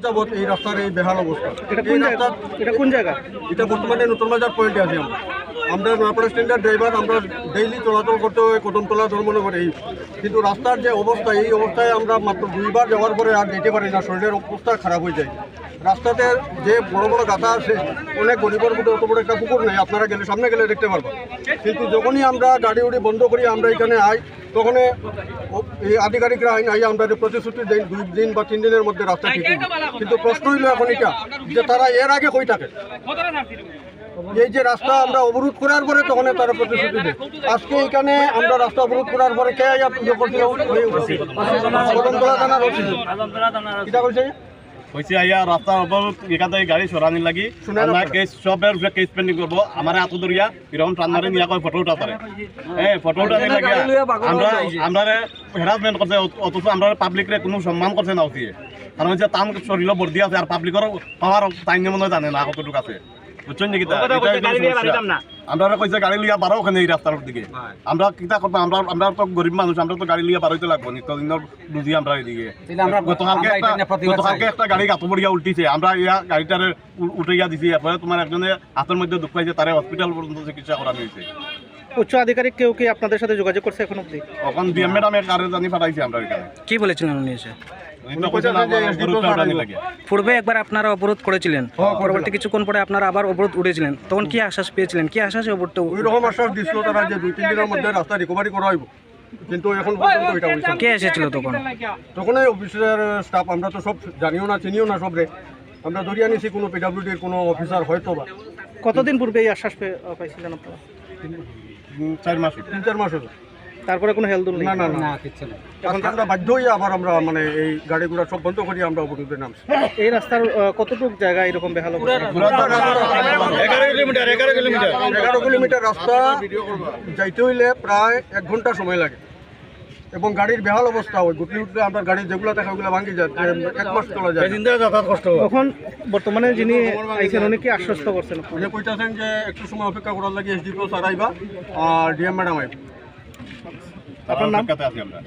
যাবত এই রাস্তার এই বেহাল অবস্থা। এটা কোন জায়গা? এটা বর্তমানে নতুন বাজার পয়েন্টে আছি আমরা নয়াপাড়া স্ট্যান্ডার্ড ড্রাইভার, আমরা ডেইলি চলাচল করতে হয় কদমতলা ধর্মনগর এই, কিন্তু রাস্তার যে অবস্থা এই অবস্থায় আমরা মাত্র 2বার যাওয়ার পরে আর যেতে পারি না, শরীরের অবস্থা খারাপ হয়ে যায়। রাস্তাতে যে বড় বড় গাথা আছে, অনেক গরিবের মধ্যে অত বড় একটা পুকুর নেই, আপনারা গেলে সামনে গেলে দেখতে পারবেন। কিন্তু যখনই আমরা গাড়ি উড়ি বন্ধ করি আমরা এখানে আই, তখন এই আধিকারিকরা আইন আই আমরা প্রতিশ্রুতি দেন 2 দিন বা 3 দিনের মধ্যে রাস্তা ঠিক হবে। কিন্তু প্রশ্ন হইল এখন এটা যে তারা এর আগে কই থাকে, এই যে রাস্তা আমরা অবরোধ করার পরে তখন তারা প্রতিশ্রুতি দেয়। আজকে এখানে আমরা রাস্তা অবরোধ করার পরে কে কদমতলা থানার এটা কইছে হয়েছে আইয়া রাস্তার অবরোধ এখান থেকে গাড়ি সরানি লাগি আমরা কেস সবের উপরে কেস পেন্ডিং করবো। আমার হাত ধরিয়া এরকম টান্নারে নিয়ে ফটো উঠা পারে, ফটো উঠানি লাগে আমরা হ্যারাসমেন্ট করছে, অথচ আমরা পাবলিকরে কোনো সম্মান করছে না উঠিয়ে। কারণ হচ্ছে তাম শরীর বর্দি আছে আর পাবলিকের পাওয়ার টাইম মনে জানে না কতটুকু আছে, বুঝছেন নাকি? আমরা কইছে গাড়ি লিয়া বারো ওখানে এই রাস্তার দিকে আমরা কিতা করবো, আমরা তো গরিব মানুষ, আমরা তো গাড়ি লিয়া বারোইতে লাগবো নিত্যদিনের বুঝি আমরা এদিকে। গতকালকে একটা গাড়ি গাতো পড়িয়া উল্টিছে, আমরা ইয়া গাড়িটার উঠাইয়া দিছি, এরপরে তোমার একজনে হাতের মধ্যে দুঃখ পাইছে, তারে হসপিটাল পর্যন্ত চিকিৎসা করা হয়েছে। উচ্চ আধিকারিক কেউ কি আপনাদের সাথে যোগাযোগ করছে এখন অবধি? এখন ডিএম ম্যাডামের কারে জানি পাঠাইছি আমরা এখানে। কি বলেছিলেন উনি এসে? পূর্বে একবার আপনারা অবরোধ করেছিলেন, পরবর্তী কিছুক্ষণ পরে আপনারা আবার অবরোধ উঠেছিলেন, তখন কি আশ্বাস পেয়েছিলেন? কি আশ্বাসে অবরোধ? ওই রকম আশ্বাস দিছিল তারা যে 2-3 দিনের মধ্যে রাস্তা রিকভারি করা হইব, কিন্তু এখন পর্যন্ত এটা হইছে। কে এসেছিল তখন? তখন এই অফিসের স্টাফ, আমরা তো সব জানিও না চিনিও না সবরে, আমরা ধরিয়া নিছি কোনো পিডব্লিউডির কোনো অফিসার হয়তো বা। কতদিন পূর্বে এই আশ্বাস পাইছিলেন আপনারা? 3-4 মাস হলো। তারপরে কোনো হেলদুল নেই? না না না, এখন আমরা বাধ্য হয়ে আবার আমরা মানে এই গাড়িগুলো সব বন্ধ করি আমরা অবরোধে নামছি। এই রাস্তার কতটুকু জায়গা এরকম বেহাল অবস্থা? 11 কিলোমিটার রাস্তা যাইতে হইলে প্রায় 1 ঘন্টা সময় লাগে, এবং গাড়ির বেহাল অবস্থা হয়, গুটলি উঠলে আমরা গাড়ির যেগুলো দেখা ওগুলো ভাঙি যায়, 1 মাস চলা যায়। এখন বর্তমানে যিনি আইছেন উনি কি আশ্বস্ত করছেন? উনি কইতাছেন যে একটু সময় অপেক্ষা করার লাগে, এসডিপিও স্যার আইবা আর ডিএম ম্যাডাম আইবা। আপনার নাম? আমরা